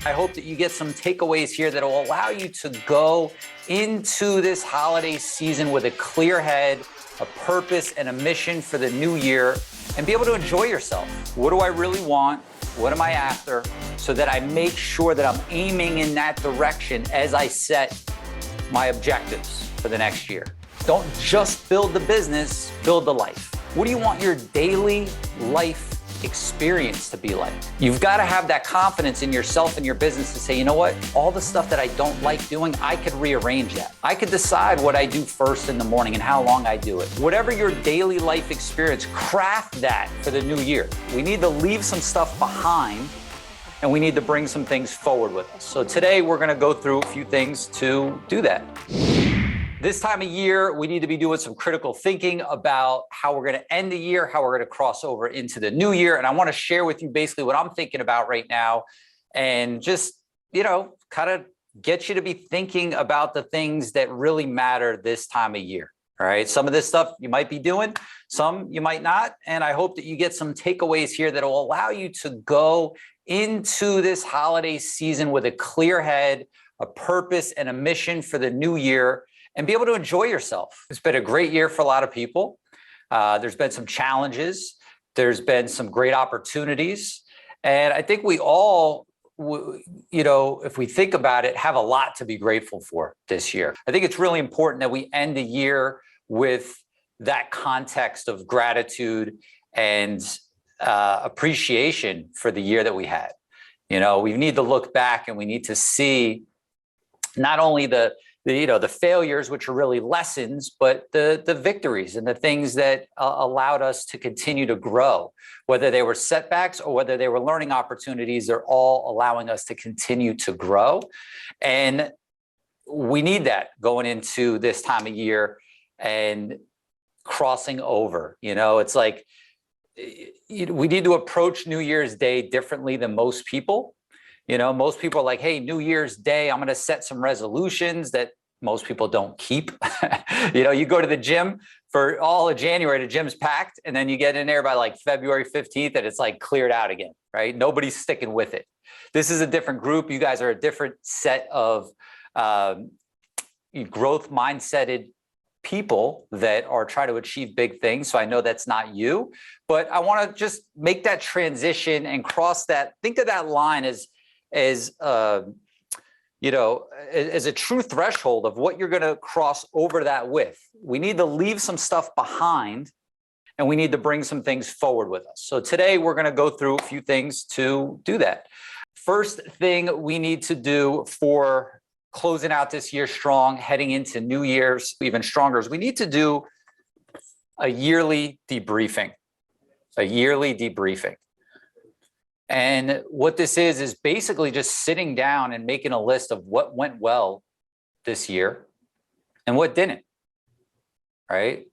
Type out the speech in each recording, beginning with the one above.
I hope that you get some takeaways here that will allow you to go into this holiday season with a clear head, a purpose, and a mission for the new year, and be able to enjoy yourself. What do I really want? What am I after? So that I make sure that I'm aiming in that direction as I set my objectives for the next year. Don't just build the business, build the life. What do you want your daily life experience to be like? You've got to have that confidence in yourself and your business to say, you know what, all the stuff that I don't like doing, I could rearrange that. I could decide what I do first in the morning and how long I do it. Whatever your daily life experience, craft that for the new year. We need to leave some stuff behind and we need to bring some things forward with us. So today we're going to go through a few things to do that. This time of year, we need to be doing some critical thinking about how we're going to end the year, how we're going to cross over into the new year. And I want to share with you basically what I'm thinking about right now and just, kind of get you to be thinking about the things that really matter this time of year. All right. Some of this stuff you might be doing, some you might not. And I hope that you get some takeaways here that will allow you to go into this holiday season with a clear head, a purpose, and a mission for the new year, and be able to enjoy yourself. It's been a great year for a lot of people. There's been some challenges. There's been some great opportunities. And I think we all, if we think about it, have a lot to be grateful for this year. I think it's really important that we end the year with that context of gratitude and appreciation for the year that we had. We need to look back and we need to see not only the failures, which are really lessons, but the victories and the things that allowed us to continue to grow, whether they were setbacks or whether they were learning opportunities, they're all allowing us to continue to grow. And we need that going into this time of year and crossing over. It's like we need to approach New Year's Day differently than most people. Most people are like, hey, New Year's Day, I'm going to set some resolutions that most people don't keep. You go to the gym for all of January, the gym's packed, and then you get in there by like February 15th and it's like cleared out again, right? Nobody's sticking with it. This is a different group. You guys are a different set of growth mindseted people that are trying to achieve big things. So I know that's not you, but I want to just make that transition and cross that. Think of that line as a true threshold of what you're going to cross over that with. We need to leave some stuff behind and we need to bring some things forward with us. So today we're going to go through a few things to do that. First thing we need to do for closing out this year strong, heading into New Year's even stronger, is we need to do a yearly debriefing. And what this is basically just sitting down and making a list of what went well this year and what didn't, right?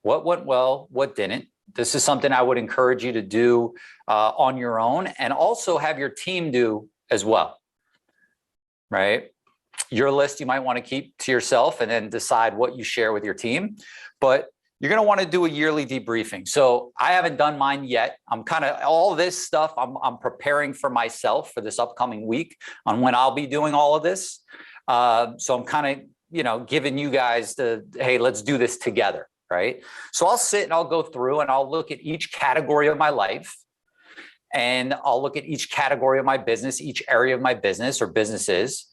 What went well, what didn't. This is something I would encourage you to do on your own and also have your team do as well, right? Your list you might want to keep to yourself and then decide what you share with your team. But you're going to want to do a yearly debriefing. So I haven't done mine yet. I'm kind of all this stuff. I'm preparing for myself for this upcoming week on when I'll be doing all of this. So I'm kind of, giving you guys hey, let's do this together. Right. So I'll sit and I'll go through and I'll look at each category of my life and I'll look at each category of my business, each area of my business or businesses,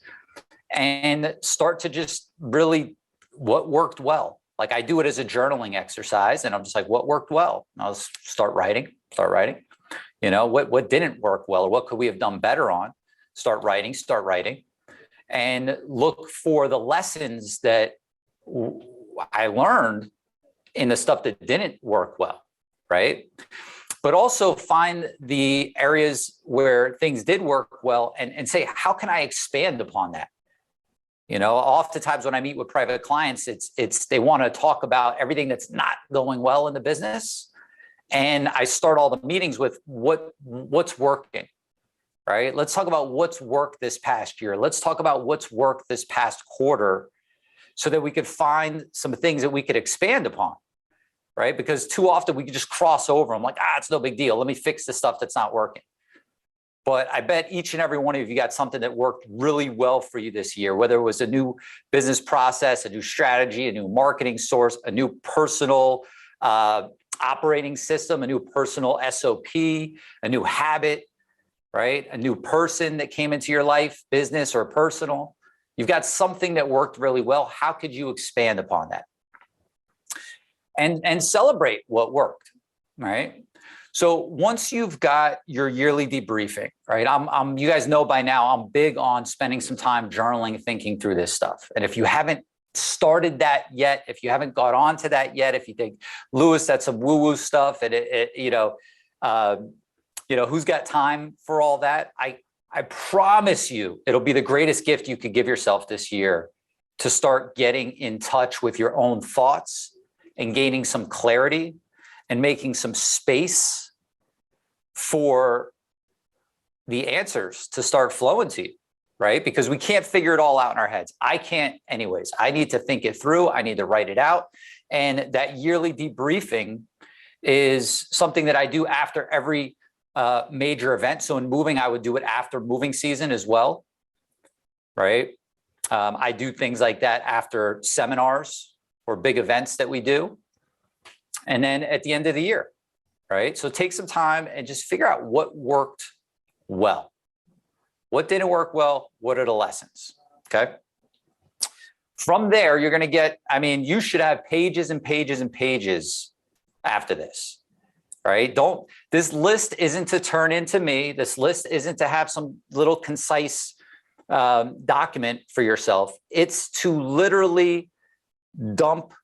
and start to just really what worked well. Like I do it as a journaling exercise and I'm just like, what worked well? And I'll start writing, what didn't work well or what could we have done better on? Start writing and look for the lessons that I learned in the stuff that didn't work well, right? But also find the areas where things did work well and say, how can I expand upon that? Oftentimes when I meet with private clients, it's they want to talk about everything that's not going well in the business. And I start all the meetings with what's working, right? Let's talk about what's worked this past year. Let's talk about what's worked this past quarter so that we could find some things that we could expand upon, right? Because too often we can just cross over. I'm like, it's no big deal. Let me fix the stuff that's not working. But I bet each and every one of you got something that worked really well for you this year, whether it was a new business process, a new strategy, a new marketing source, a new personal operating system, a new personal SOP, a new habit, right? A new person that came into your life, business or personal. You've got something that worked really well. How could you expand upon that? And celebrate what worked, right? So once you've got your yearly debriefing, right? You guys know by now, I'm big on spending some time journaling, thinking through this stuff. And if you haven't started that yet, if you haven't got on to that yet, if you think, Lewis, that's some woo-woo stuff, and who's got time for all that? I promise you, it'll be the greatest gift you could give yourself this year to start getting in touch with your own thoughts and gaining some clarity and making some space for the answers to start flowing to you, right? Because we can't figure it all out in our heads. I can't anyways. I need to think it through. I need to write it out. And that yearly debriefing is something that I do after every major event. So in moving, I would do it after moving season as well, right? I do things like that after seminars or big events that we do. And then at the end of the year, right? So take some time and just figure out what worked well. What didn't work well? What are the lessons? Okay. From there, you're going to get, you should have pages and pages and pages after this, right? This list isn't to turn into me. This list isn't to have some little concise document for yourself. It's to literally dump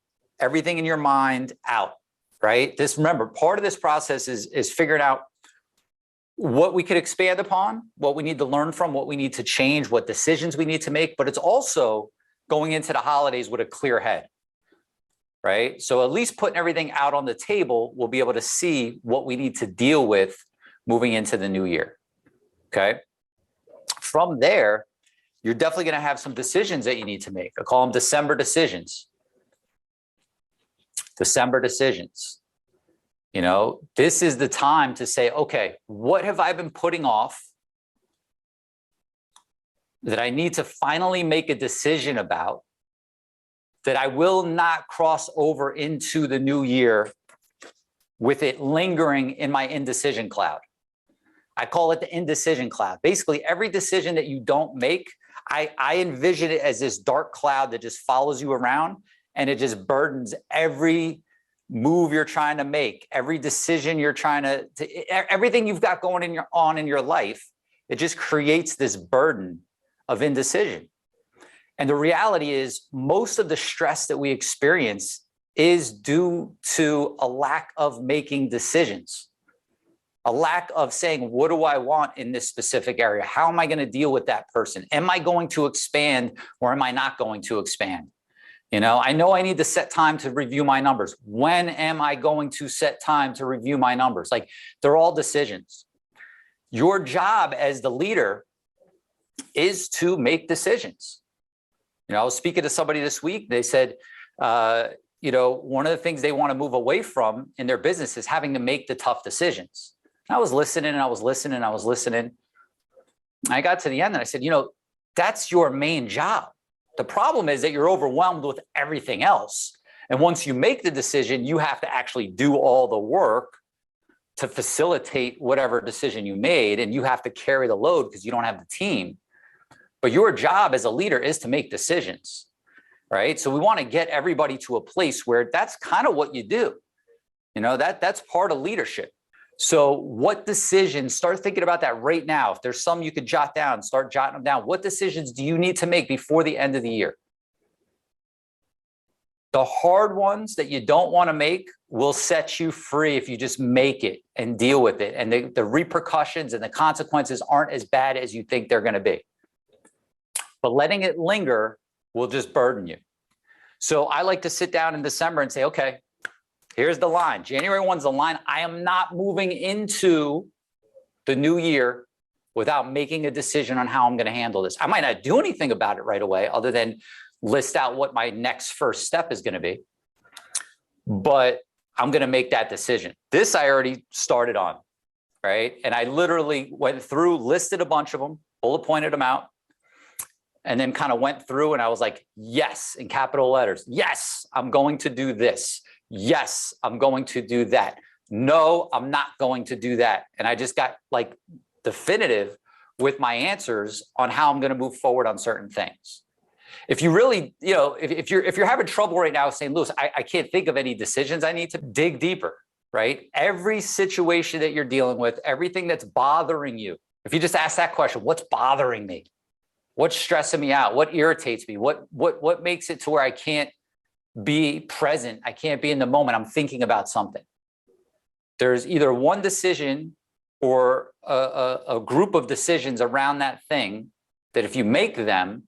everything in your mind out, right? Remember, part of this process is figuring out what we could expand upon, what we need to learn from, what we need to change, what decisions we need to make, but it's also going into the holidays with a clear head, right? So at least putting everything out on the table, we'll be able to see what we need to deal with moving into the new year, okay? From there, you're definitely going to have some decisions that you need to make. I call them December decisions. December decisions. This is the time to say, okay, what have I been putting off that I need to finally make a decision about, that I will not cross over into the new year with it lingering in my indecision cloud. I call it the indecision cloud. Basically, every decision that you don't make, I envision it as this dark cloud that just follows you around, and it just burdens every move you're trying to make, every decision you're trying to everything you've got going in your life. It just creates this burden of indecision. And the reality is, most of the stress that we experience is due to a lack of making decisions, a lack of saying, what do I want in this specific area? How am I going to deal with that person? Am I going to expand or am I not going to expand? I know I need to set time to review my numbers. When am I going to set time to review my numbers? Like, they're all decisions. Your job as the leader is to make decisions. I was speaking to somebody this week. They said, one of the things they want to move away from in their business is having to make the tough decisions. And I was listening and I was listening and I was listening. I got to the end and I said, that's your main job. The problem is that you're overwhelmed with everything else. And once you make the decision, you have to actually do all the work to facilitate whatever decision you made. And you have to carry the load because you don't have the team. But your job as a leader is to make decisions, right? So we want to get everybody to a place where that's kind of what you do. That's part of leadership. So what decisions, start thinking about that right now. If there's some you could jot down, start jotting them down. What decisions do you need to make before the end of the year? The hard ones that you don't want to make will set you free if you just make it and deal with it. And the repercussions and the consequences aren't as bad as you think they're going to be. But letting it linger will just burden you. So I like to sit down in December and say, okay, here's the line. January 1's the line. I am not moving into the new year without making a decision on how I'm going to handle this. I might not do anything about it right away other than list out what my next first step is going to be. But I'm going to make that decision. This I already started on, right? And I literally went through, listed a bunch of them, bullet pointed them out, and then kind of went through and I was like, yes, in capital letters. Yes, I'm going to do this. Yes, I'm going to do that. No, I'm not going to do that. And I just got like definitive with my answers on how I'm going to move forward on certain things. If you really, if you're having trouble right now saying, Lewis, I can't think of any decisions I need to, dig deeper, right? Every situation that you're dealing with, everything that's bothering you, if you just ask that question, what's bothering me? What's stressing me out? What irritates me? What makes it to where I can't be present? I can't be in the moment. I'm thinking about something. There's either one decision or a group of decisions around that thing that if you make them,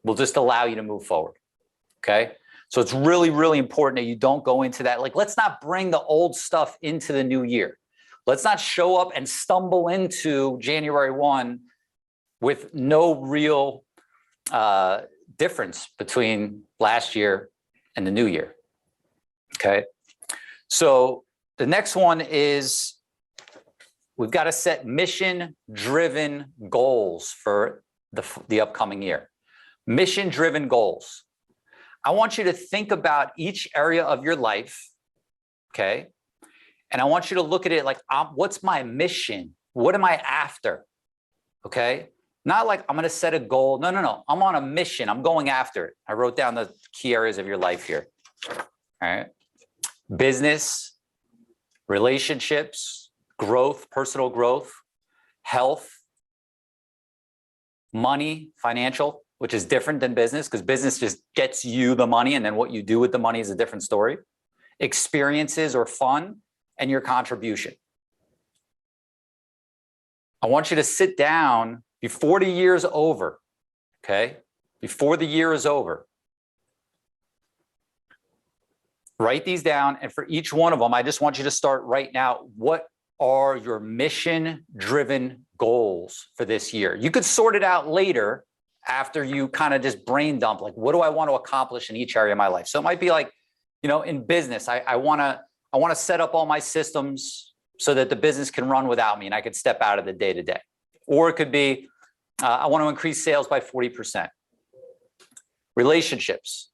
will just allow you to move forward, okay? So it's really, really important that you don't go into that. Like, let's not bring the old stuff into the new year. Let's not show up and stumble into January 1 with no real difference between last year and the new year, okay? So the next one is we've got to set mission-driven goals for the upcoming year. Mission-driven goals. I want you to think about each area of your life, okay? And I want you to look at it like, what's my mission? What am I after, okay? Not like I'm going to set a goal. No, no, no. I'm on a mission. I'm going after it. I wrote down the key areas of your life here, all right? Business, relationships, growth, personal growth, health, money, financial, which is different than business because business just gets you the money and then what you do with the money is a different story. Experiences or fun and your contribution. I want you to sit down before the year is over, okay? Before the year is over. Write these down, and for each one of them, I just want you to start right now. What are your mission-driven goals for this year? You could sort it out later after you kind of just brain dump, like, what do I want to accomplish in each area of my life? So it might be like, in business, I want to set up all my systems so that the business can run without me and I could step out of the day-to-day. Or it could be, I want to increase sales by 40%. Relationships,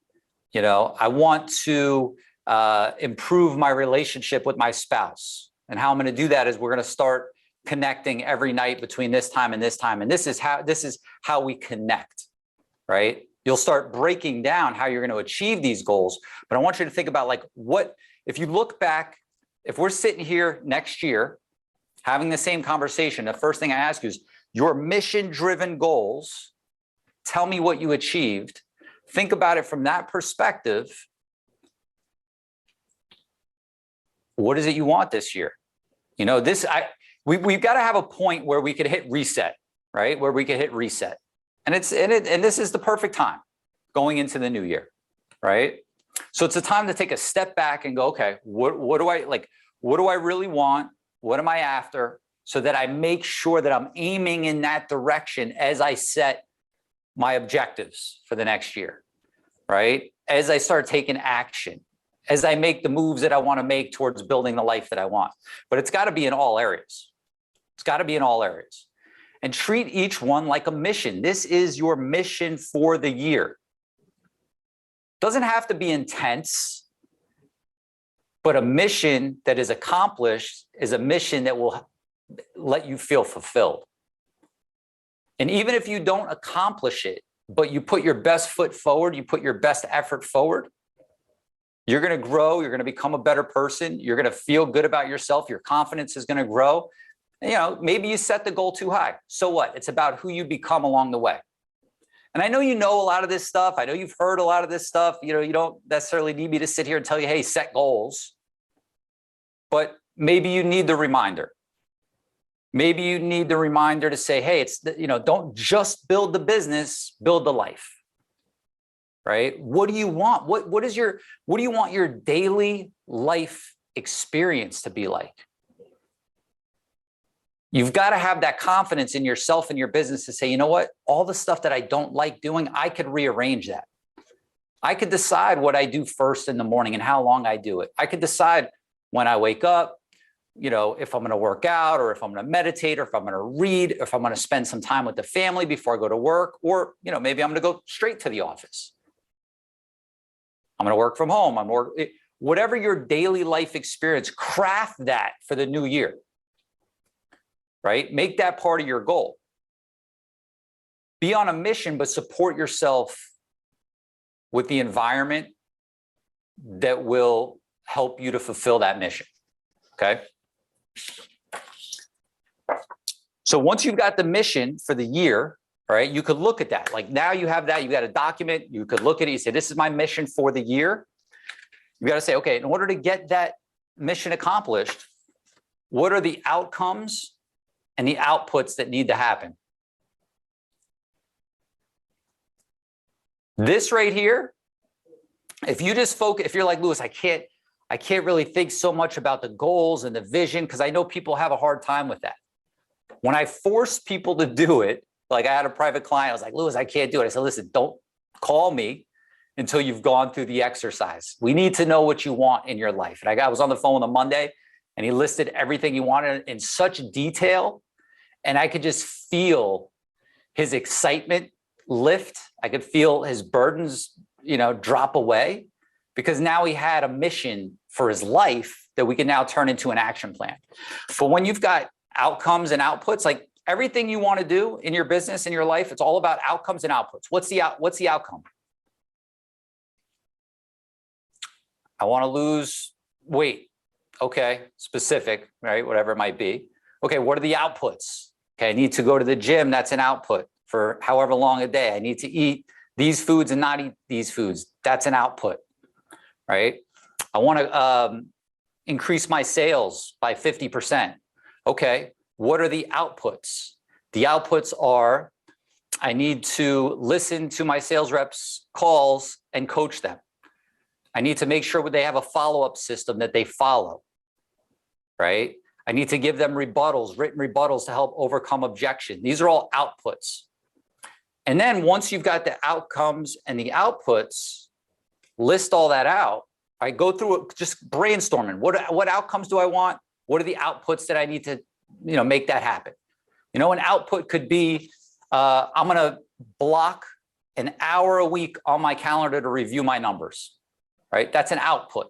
I want to improve my relationship with my spouse. And how I'm going to do that is we're going to start connecting every night between this time and this time. And this is how we connect, right? You'll start breaking down how you're going to achieve these goals. But I want you to think about like if you look back, if we're sitting here next year having the same conversation, the first thing I ask you is your mission-driven goals. Tell me what you achieved. Think about it from that perspective. What is it you want this year? We've got to have a point where we could hit reset, right? Where we could hit reset. And this is the perfect time going into the new year, right? So it's a time to take a step back and go, okay, what do I like? What do I really want? What am I after? So that I make sure that I'm aiming in that direction as I set my objectives for the next year, right? As I start taking action, as I make the moves that I want to make towards building the life that I want. But it's got to be in all areas. It's got to be in all areas. And treat each one like a mission. This is your mission for the year. Doesn't have to be intense, but a mission that is accomplished is a mission that will let you feel fulfilled. And even if you don't accomplish it, but you put your best foot forward, you put your best effort forward, you're going to grow. You're going to become a better person. You're going to feel good about yourself. Your confidence is going to grow. Maybe you set the goal too high. So what? It's about who you become along the way. And I know you know a lot of this stuff. I know you've heard a lot of this stuff. You don't necessarily need me to sit here and tell you, hey, set goals. But maybe you need the reminder. Maybe you need the reminder to say, hey, don't just build the business, build the life. Right? What do you want? What do you want your daily life experience to be like? You've got to have that confidence in yourself and your business to say, you know what? All the stuff that I don't like doing, I could rearrange that. I could decide what I do first in the morning and how long I do it. I could decide when I wake up, if I'm going to work out, or if I'm going to meditate, or if I'm going to read, or if I'm going to spend some time with the family before I go to work, or, maybe I'm going to go straight to the office. I'm going to work from home. Whatever your daily life experience, craft that for the new year, right? Make that part of your goal. Be on a mission, but support yourself with the environment that will help you to fulfill that mission. Okay. So once you've got the mission for the year, all right, you could look at that. Like now you have that, you got a document, you could look at it, you say, this is my mission for the year. You got to say, okay, in order to get that mission accomplished, what are the outcomes and the outputs that need to happen? This right here, if you just focus, if you're like, Lewis, I can't really think so much about the goals and the vision, because I know people have a hard time with that. When I force people to do it, like I had a private client, I was like, Lewis, I can't do it. I said, listen, don't call me until you've gone through the exercise. We need to know what you want in your life. And I was on the phone with him Monday, and he listed everything he wanted in such detail. And I could just feel his excitement lift. I could feel his burdens, drop away, because now he had a mission for his life that we can now turn into an action plan. But when you've got outcomes and outputs, like everything you want to do in your business, in your life, it's all about outcomes and outputs. What's the outcome? I want to lose weight. Okay, specific, right? Whatever it might be. Okay, what are the outputs? Okay, I need to go to the gym. That's an output for however long a day. I need to eat these foods and not eat these foods. That's an output, right? I want to increase my sales by 50%. Okay, what are the outputs? The outputs are, I need to listen to my sales reps' calls and coach them. I need to make sure they have a follow-up system that they follow, right? I need to give them rebuttals, written rebuttals to help overcome objection. These are all outputs. And then once you've got the outcomes and the outputs, list all that out. I go through it, just brainstorming. What outcomes do I want? What are the outputs that I need to, make that happen? An output could be, I'm going to block an hour a week on my calendar to review my numbers, right? That's an output.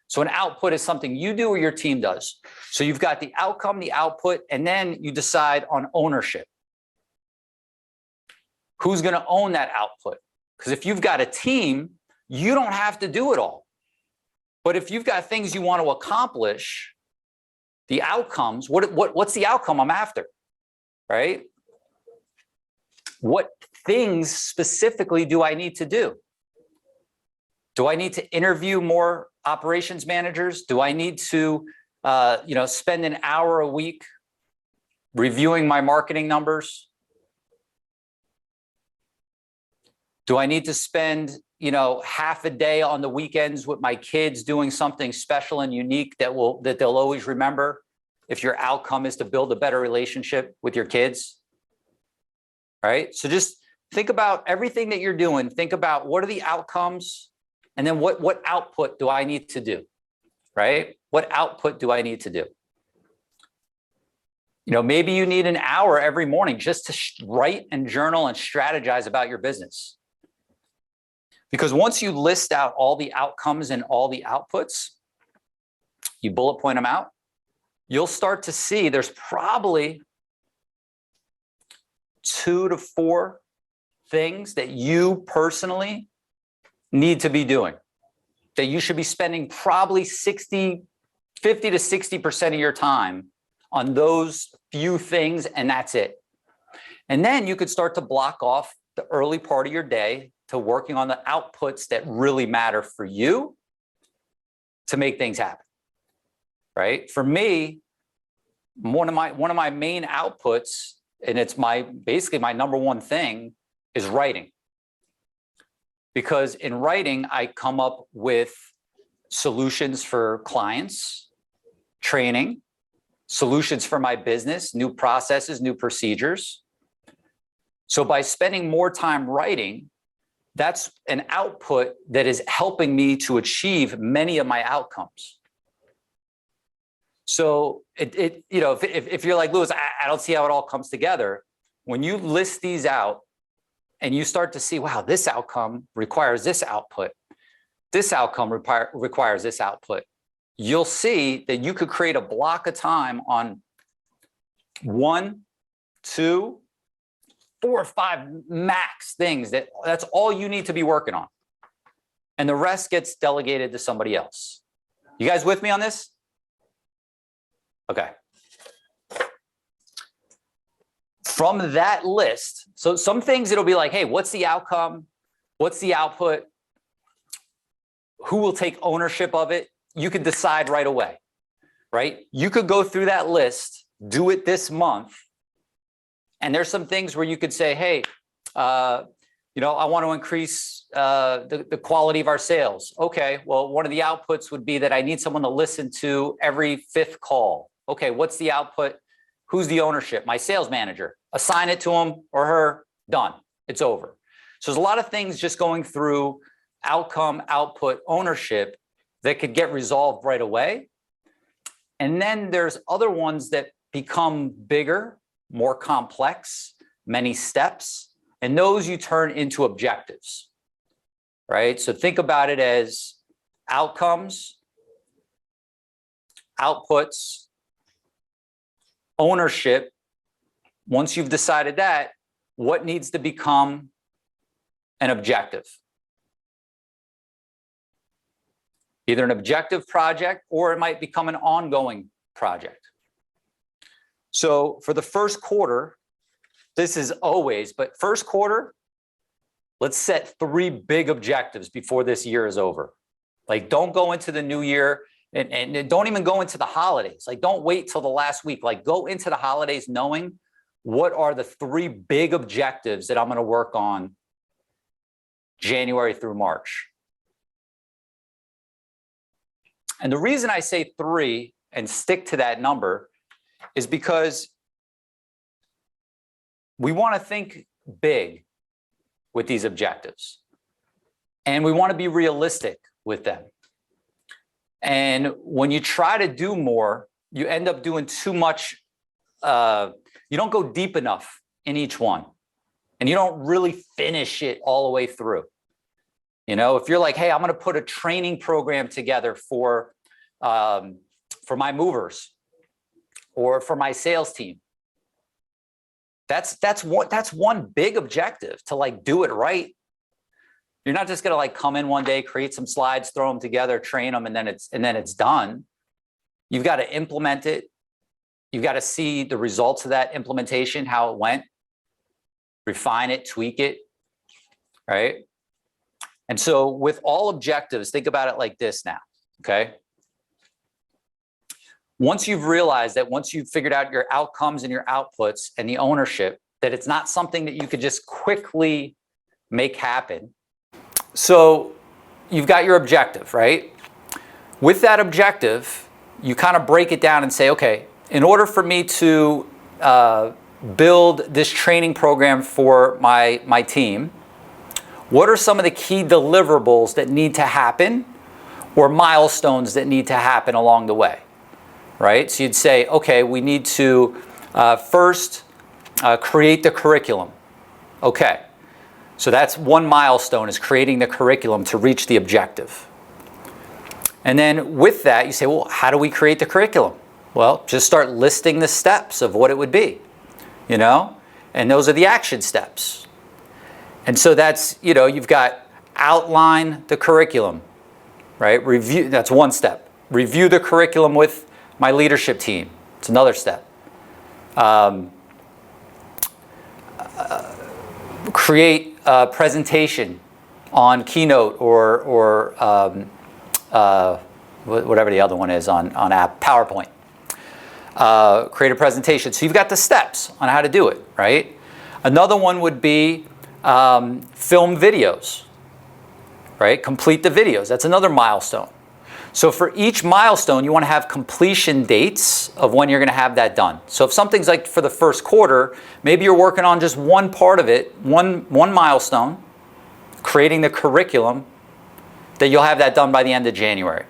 So an output is something you do or your team does. So you've got the outcome, the output, and then you decide on ownership. Who's going to own that output? Because if you've got a team, you don't have to do it all. But if you've got things you want to accomplish, the outcomes, what's the outcome I'm after, right? What things specifically do I need to do? Do I need to interview more operations managers? Do I need to, spend an hour a week reviewing my marketing numbers? Do I need to spend, half a day on the weekends with my kids doing something special and unique that they'll always remember, if your outcome is to build a better relationship with your kids? Right? So just think about everything that you're doing. Think about what are the outcomes, and then what output do I need to do? Right? What output do I need to do? Maybe you need an hour every morning just to write and journal and strategize about your business. Because once you list out all the outcomes and all the outputs, you bullet point them out, you'll start to see there's probably 2 to 4 things that you personally need to be doing, that you should be spending probably 50 to 60% of your time on those few things, and that's it. And then you could start to block off the early part of your day to working on the outputs that really matter for you to make things happen, right? For me, one of my main outputs, and it's basically my number one thing, is writing. Because in writing, I come up with solutions for clients, training, solutions for my business, new processes, new procedures. So by spending more time writing, that's an output that is helping me to achieve many of my outcomes. So if you're like, Louis, I don't see how it all comes together. When you list these out and you start to see, wow, this outcome requires this output, this outcome requires this output, you'll see that you could create a block of time on 1, 2, 4 or 5 max things that's all you need to be working on. And the rest gets delegated to somebody else. You guys with me on this? Okay. From that list, so some things it'll be like, hey, what's the outcome? What's the output? Who will take ownership of it? You could decide right away, right? You could go through that list, do it this month. And there's some things where you could say, hey, I want to increase the quality of our sales. Okay, well, one of the outputs would be that I need someone to listen to every 5th call. Okay, what's the output? Who's the ownership? My sales manager. Assign it to him or her, done. It's over. So there's a lot of things just going through outcome, output, ownership that could get resolved right away. And then there's other ones that become bigger, more complex, many steps, and those you turn into objectives, right? So think about it as outcomes, outputs, ownership. Once you've decided that, what needs to become an objective? Either an objective project or it might become an ongoing project. So for the first quarter, this is always, but first quarter, let's set 3 big objectives before this year is over. Like, don't go into the new year and don't even go into the holidays. Like, don't wait till the last week. Like, go into the holidays knowing what are the 3 big objectives that I'm going to work on January through March. And the reason I say 3 and stick to that number is because we want to think big with these objectives. And we want to be realistic with them. And when you try to do more, you end up doing too much. You don't go deep enough in each one. And you don't really finish it all the way through. If you're like, hey, I'm going to put a training program together for my movers or for my sales team. That's one big objective, to like do it right. You're not just going to like come in one day, create some slides, throw them together, train them, and then it's done. You've got to implement it. You've got to see the results of that implementation, how it went, refine it, tweak it, right? And so with all objectives, think about it like this now, okay? Once you've realized that, once you've figured out your outcomes and your outputs and the ownership, that it's not something that you could just quickly make happen. So you've got your objective, right? With that objective, you kind of break it down and say, okay, in order for me to build this training program for my team, what are some of the key deliverables that need to happen or milestones that need to happen along the way, right? So you'd say, okay, we need to first create the curriculum. Okay, so that's one milestone, is creating the curriculum to reach the objective. And then with that, you say, well, how do we create the curriculum? Well, just start listing the steps of what it would be, and those are the action steps. And so that's, you've got outline the curriculum, right? Review, that's one step. Review the curriculum with my leadership team. It's another step. Create a presentation on Keynote or whatever the other one is on app, PowerPoint. Create a presentation. So you've got the steps on how to do it, right? Another one would be film videos, right? Complete the videos. That's another milestone. So for each milestone, you want to have completion dates of when you're going to have that done. So if something's like for the first quarter, maybe you're working on just one part of it, one milestone, creating the curriculum, that you'll have that done by the end of January.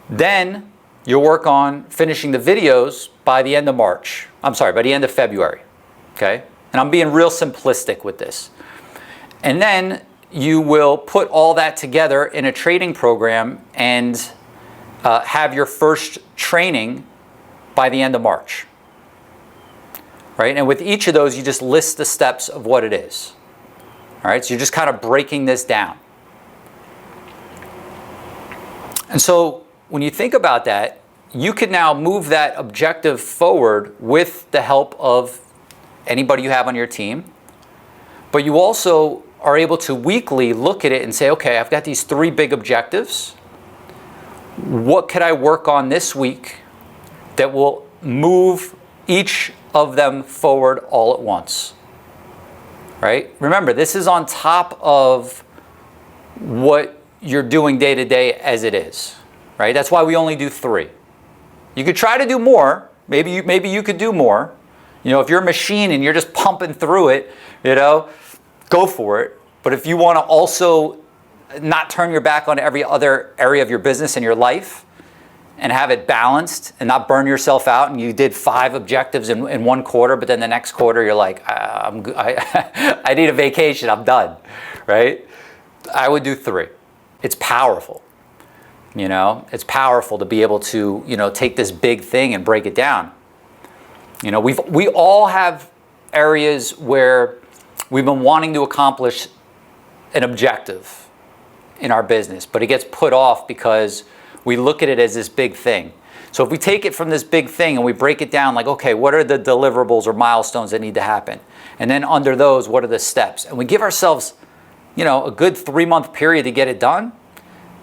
Then you'll work on finishing the videos by the end of March. I'm sorry, by the end of February, okay? And I'm being real simplistic with this. And then you will put all that together in a training program and have your first training by the end of March, right? And with each of those, you just list the steps of what it is, all right? So you're just kind of breaking this down. And so when you think about that, you can now move that objective forward with the help of anybody you have on your team. But you also are able to weekly look at it and say, okay, I've got these 3 big objectives. What could I work on this week that will move each of them forward all at once? Right? Remember, this is on top of what you're doing day to day as it is, right? That's why we only do 3. You could try to do more. Maybe you could do more. You know, if you're a machine and you're just pumping through it, you know, go for it. But if you want to also not turn your back on every other area of your business and your life and have it balanced and not burn yourself out, and you did 5 objectives in one quarter, but then the next quarter you're like, I need a vacation, I'm done, right? I would do 3. It's powerful. You know, it's powerful to be able to, you know, take this big thing and break it down. You know, we all have areas where we've been wanting to accomplish an objective in our business, but it gets put off because we look at it as this big thing. So if we take it from this big thing and we break it down like, okay, what are the deliverables or milestones that need to happen? And then under those, what are the steps? And we give ourselves, you know, a good 3-month period to get it done.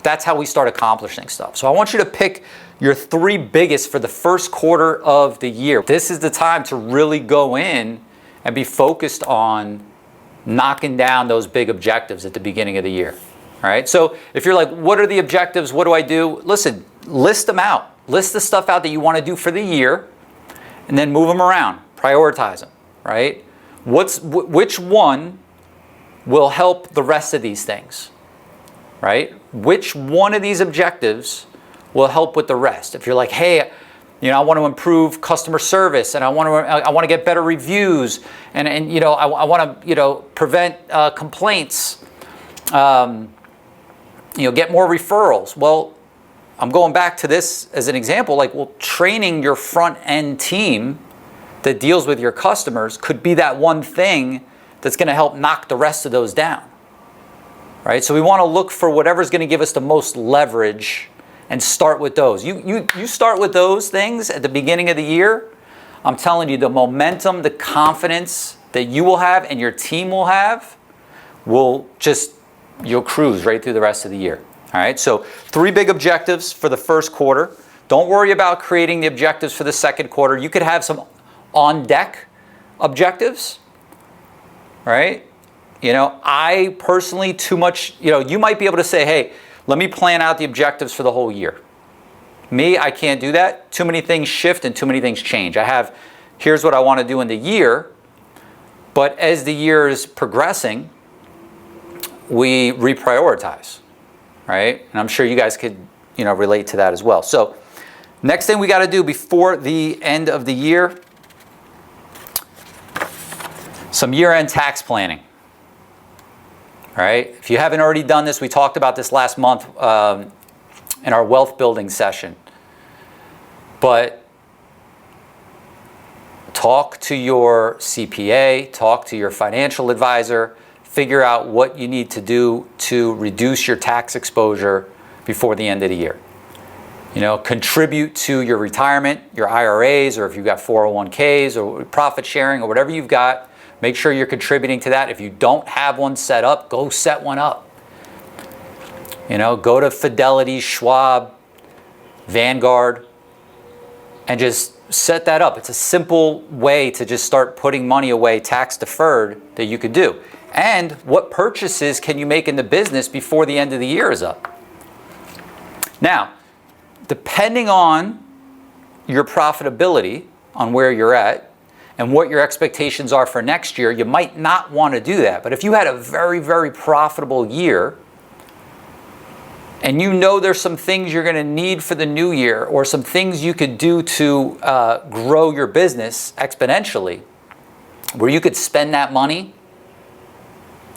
That's how we start accomplishing stuff. So I want you to pick your 3 biggest for the first quarter of the year. This is the time to really go in and be focused on knocking down those big objectives at the beginning of the year. All right. So if you're like, what are the objectives? What do I do? Listen, list them out. List the stuff out that you want to do for the year, and then move them around. Prioritize them. Right. Which one will help the rest of these things? Right? Which one of these objectives will help with the rest? If you're like, hey, you know, I want to improve customer service, and I want to get better reviews, and you know, I want to, you know, prevent complaints, you know, get more referrals. Well, I'm going back to this as an example. Like, well, training your front end team that deals with your customers could be that one thing that's going to help knock the rest of those down. Right? So we want to look for whatever's going to give us the most leverage and start with those. You start with those things at the beginning of the year. I'm telling you, the momentum, the confidence that you will have and your team will have will just, you'll cruise right through the rest of the year. All right, so 3 big objectives for the first quarter. Don't worry about creating the objectives for the second quarter. You could have some on deck objectives, right? You know, I personally too much, you know, you might be able to say, hey, let me plan out the objectives for the whole year. Me, I can't do that. Too many things shift and too many things change. Here's what I want to do in the year, but as the year is progressing, we reprioritize, right? And I'm sure you guys could, you know, relate to that as well. So next thing we got to do before the end of the year, some year-end tax planning. All right. If you haven't already done this, we talked about this last month in our wealth building session. But talk to your CPA, talk to your financial advisor, figure out what you need to do to reduce your tax exposure before the end of the year. You know, contribute to your retirement, your IRAs, or if you've got 401ks or profit sharing or whatever you've got. Make sure you're contributing to that. If you don't have one set up, go set one up. You know, go to Fidelity, Schwab, Vanguard, and just set that up. It's a simple way to just start putting money away tax deferred that you could do. And what purchases can you make in the business before the end of the year is up? Now, depending on your profitability, on where you're at, and what your expectations are for next year, you might not want to do that. But if you had a very, very profitable year, and you know there's some things you're going to need for the new year, or some things you could do to grow your business exponentially, where you could spend that money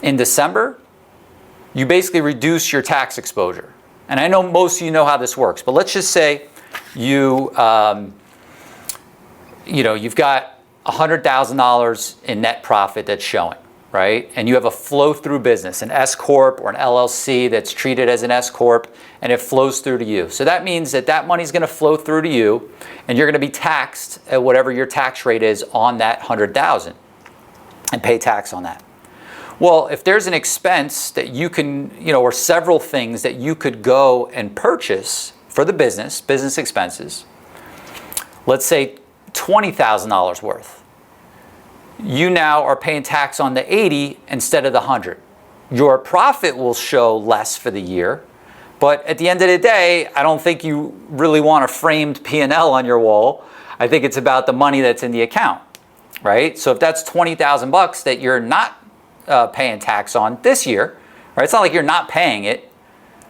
in December, you basically reduce your tax exposure. And I know most of you know how this works, but let's just say you've got $100,000 in net profit that's showing, right? And you have a flow-through business, an S Corp or an LLC that's treated as an S Corp, and it flows through to you. So that means that that money's going to flow through to you, and you're going to be taxed at whatever your tax rate is on that $100,000 and pay tax on that. Well, if there's an expense that you can, or several things that you could go and purchase for the business expenses, let's say $20,000 worth, you now are paying tax on the 80 instead of the 100. Your profit will show less for the year, but at the end of the day, I don't think you really want a framed P&L on your wall. I think it's about the money that's in the account, right? So if that's $20,000 that you're not paying tax on this year, right? It's not like you're not paying it,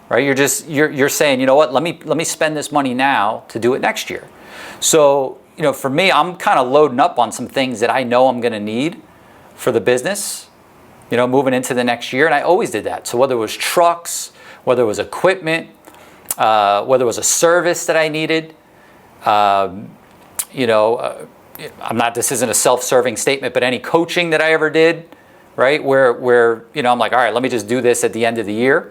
right? You're saying, you know what? Let me spend this money now to do it next year. So, for me, I'm kind of loading up on some things that I know I'm going to need for the business, moving into the next year, and I always did that. So whether it was trucks, whether it was equipment, whether it was a service that I needed, this isn't a self-serving statement, but any coaching that I ever did, right? Where I'm like, all right, let me just do this at the end of the year.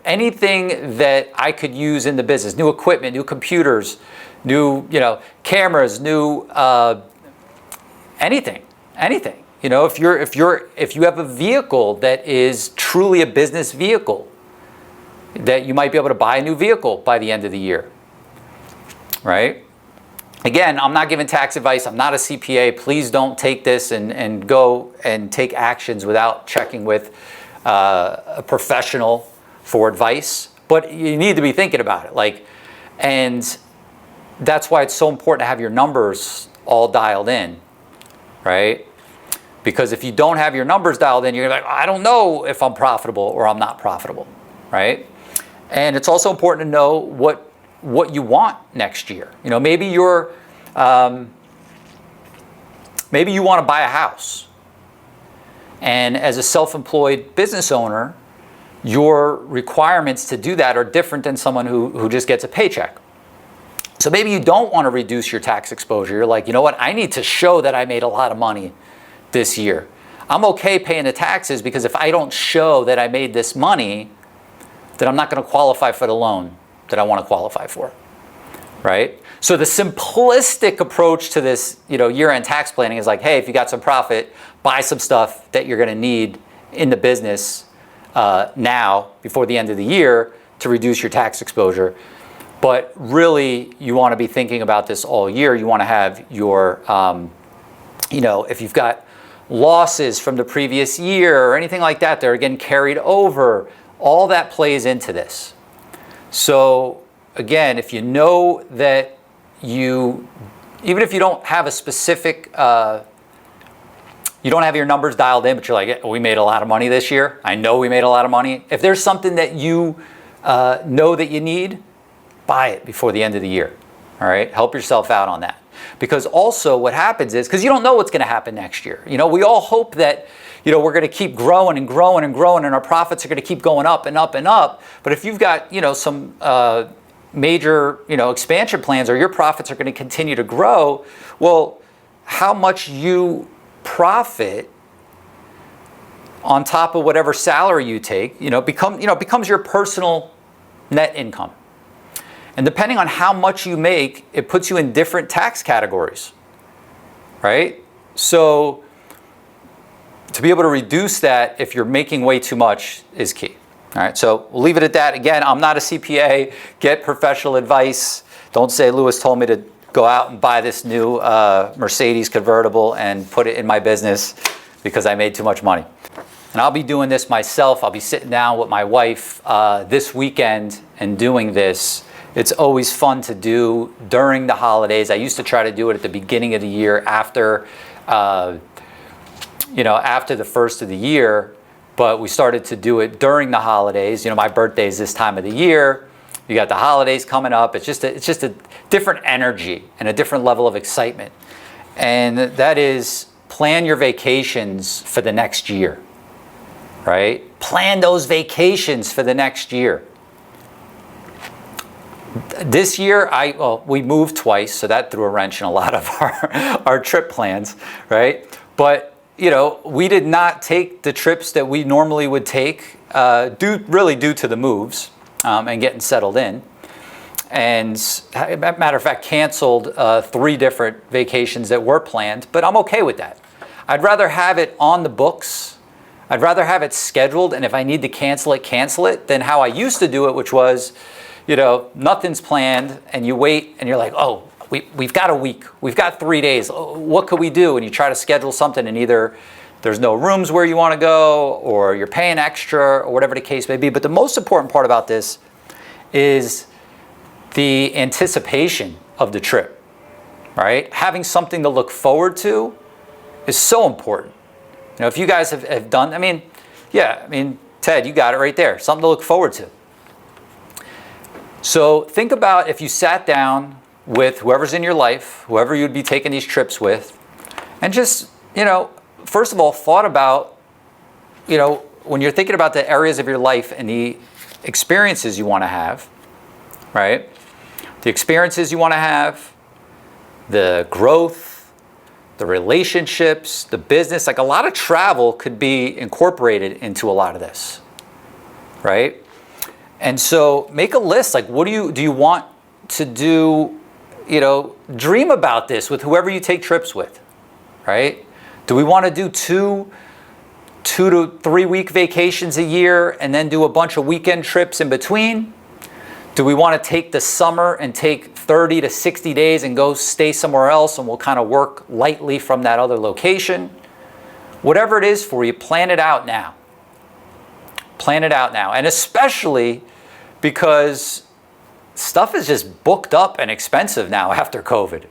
Anything that I could use in the business, new equipment, new computers, new, cameras, new, anything. If you have a vehicle that is truly a business vehicle, that you might be able to buy a new vehicle by the end of the year, right? Again, I'm not giving tax advice. I'm not a CPA. Please don't take this and go and take actions without checking with a professional for advice. But you need to be thinking about it. And that's why it's so important to have your numbers all dialed in, right? Because if you don't have your numbers dialed in, you're like, I don't know if I'm profitable or I'm not profitable, right? And it's also important to know what you want next year. Maybe maybe you want to buy a house. And as a self-employed business owner, your requirements to do that are different than someone who just gets a paycheck. So maybe you don't want to reduce your tax exposure. You're like, you know what? I need to show that I made a lot of money this year. I'm okay paying the taxes because if I don't show that I made this money, then I'm not going to qualify for the loan that I want to qualify for, right? So the simplistic approach to this, year-end tax planning is like, hey, if you got some profit, buy some stuff that you're going to need in the business now before the end of the year to reduce your tax exposure. But really, you want to be thinking about this all year. You want to have your, if you've got losses from the previous year or anything like that are getting carried over, all that plays into this. So again, if you know that even if you don't have a specific, you don't have your numbers dialed in, but you're like, yeah, we made a lot of money this year. I know we made a lot of money. If there's something that you know that you need, buy it before the end of the year. All right, help yourself out on that. Because also what happens is, because you don't know what's going to happen next year. We all hope that, we're going to keep growing and growing and growing, and our profits are going to keep going up and up and up. But if you've got, some major, expansion plans, or your profits are going to continue to grow, well, how much you profit on top of whatever salary you take, becomes your personal net income. And depending on how much you make, it puts you in different tax categories, right? So to be able to reduce that if you're making way too much is key. All right, so we'll leave it at that. Again, I'm not a CPA. Get professional advice. Don't say Lewis told me to go out and buy this new Mercedes convertible and put it in my business because I made too much money. And I'll be doing this myself. I'll be sitting down with my wife this weekend and doing this. It's always fun to do during the holidays. I used to try to do it at the beginning of the year after, after the first of the year. but we started to do it during the holidays. You know, my birthday is this time of the year. You got the holidays coming up. It's just a different energy and a different level of excitement. And that is, plan your vacations for the next year, right? Plan those vacations for the next year. This year, we moved twice, so that threw a wrench in a lot of our trip plans, right? But you know, we did not take the trips that we normally would take, due to the moves and getting settled in. And matter of fact, canceled 3 different vacations that were planned, but I'm okay with that. I'd rather have it on the books. I'd rather have it scheduled, and if I need to cancel it, than how I used to do it, which was, you know, nothing's planned, and you wait, and you're like, oh, we've got a week, we've got 3 days, what could we do? And you try to schedule something, and either there's no rooms where you want to go, or you're paying extra, or whatever the case may be. But the most important part about this is the anticipation of the trip, right? Having something to look forward to is so important. You know, if you guys have done, Ted, you got it right there, something to look forward to. So think about if you sat down with whoever's in your life, whoever you'd be taking these trips with, and just, you know, first of all, thought about, you know, when you're thinking about the areas of your life and the experiences you want to have, right? The experiences you want to have, the growth, the relationships, the business, like a lot of travel could be incorporated into a lot of this, right? And so make a list, like what do you want to do, you know, dream about this with whoever you take trips with, right? Do we want to do two to 3 week vacations a year and then do a bunch of weekend trips in between? Do we want to take the summer and take 30 to 60 days and go stay somewhere else, and we'll kind of work lightly from that other location? Whatever it is for you, plan it out now. Plan it out now. And especially because stuff is just booked up and expensive now after COVID,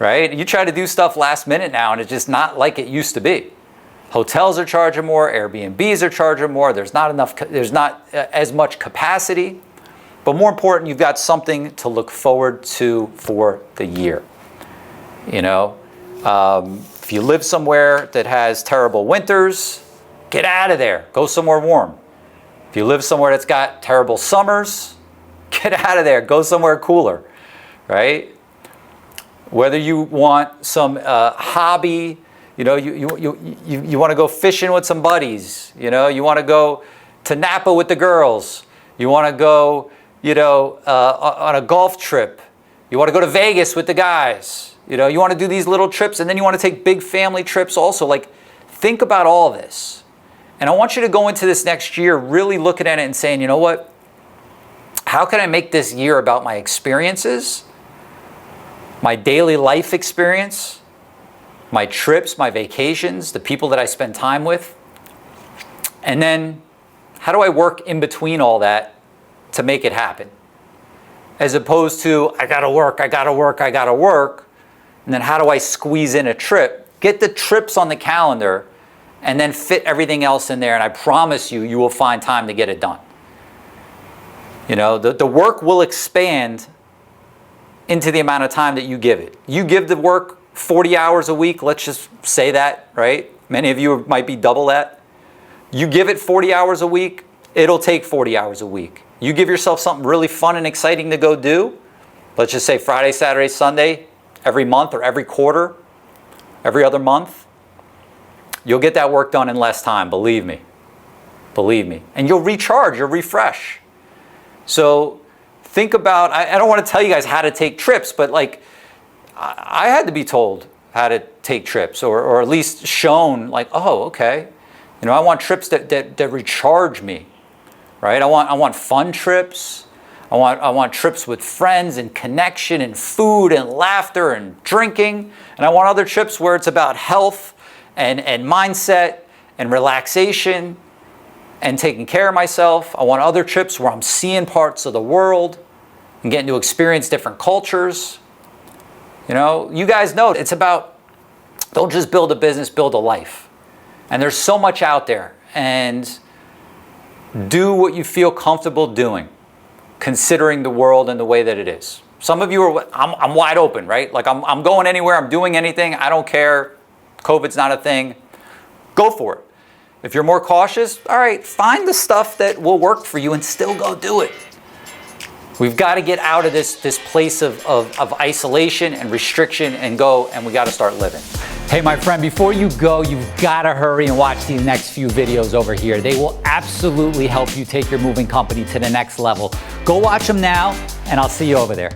right? You try to do stuff last minute now, and it's just not like it used to be. Hotels are charging more, Airbnbs are charging more, there's not as much capacity. But more important, you've got something to look forward to for the year. You know, if you live somewhere that has terrible winters, get out of there, go somewhere warm. If you live somewhere that's got terrible summers, get out of there, go somewhere cooler, right? Whether you want some hobby, you know, you want to go fishing with some buddies, you know, you want to go to Napa with the girls, you want to go, you know, on a golf trip, you want to go to Vegas with the guys, you know, you want to do these little trips, and then you want to take big family trips also. Like, think about all this. And I want you to go into this next year really looking at it and saying, you know what? How can I make this year about my experiences, my daily life experience, my trips, my vacations, the people that I spend time with? And then how do I work in between all that to make it happen? As opposed to, I gotta work. And then how do I squeeze in a trip? Get the trips on the calendar and then fit everything else in there. And I promise you, you will find time to get it done. You know, the work will expand into the amount of time that you give it. You give the work 40 hours a week, let's just say that, right? Many of you might be double that. You give it 40 hours a week, it'll take 40 hours a week. You give yourself something really fun and exciting to go do, let's just say Friday, Saturday, Sunday, every month or every quarter, every other month, you'll get that work done in less time, believe me. Believe me. And you'll recharge, you'll refresh. So think about, I don't want to tell you guys how to take trips, but like, I had to be told how to take trips, or at least shown like, oh, okay. You know, I want trips that recharge me, right? I want fun trips. I want trips with friends and connection and food and laughter and drinking. And I want other trips where it's about health and mindset and relaxation and taking care of myself. I want other trips where I'm seeing parts of the world and getting to experience different cultures. You know, you guys know it's about, don't just build a business, build a life. And there's so much out there. and do what you feel comfortable doing, considering the world and the way that it is. Some of you are, I'm wide open, right? Like I'm going anywhere, I'm doing anything, I don't care. COVID's not a thing. Go for it. If you're more cautious, all right, find the stuff that will work for you and still go do it. We've got to get out of this place of isolation and restriction and we got to start living. Hey, my friend, before you go, you've got to hurry and watch these next few videos over here. They will absolutely help you take your moving company to the next level. Go watch them now, and I'll see you over there.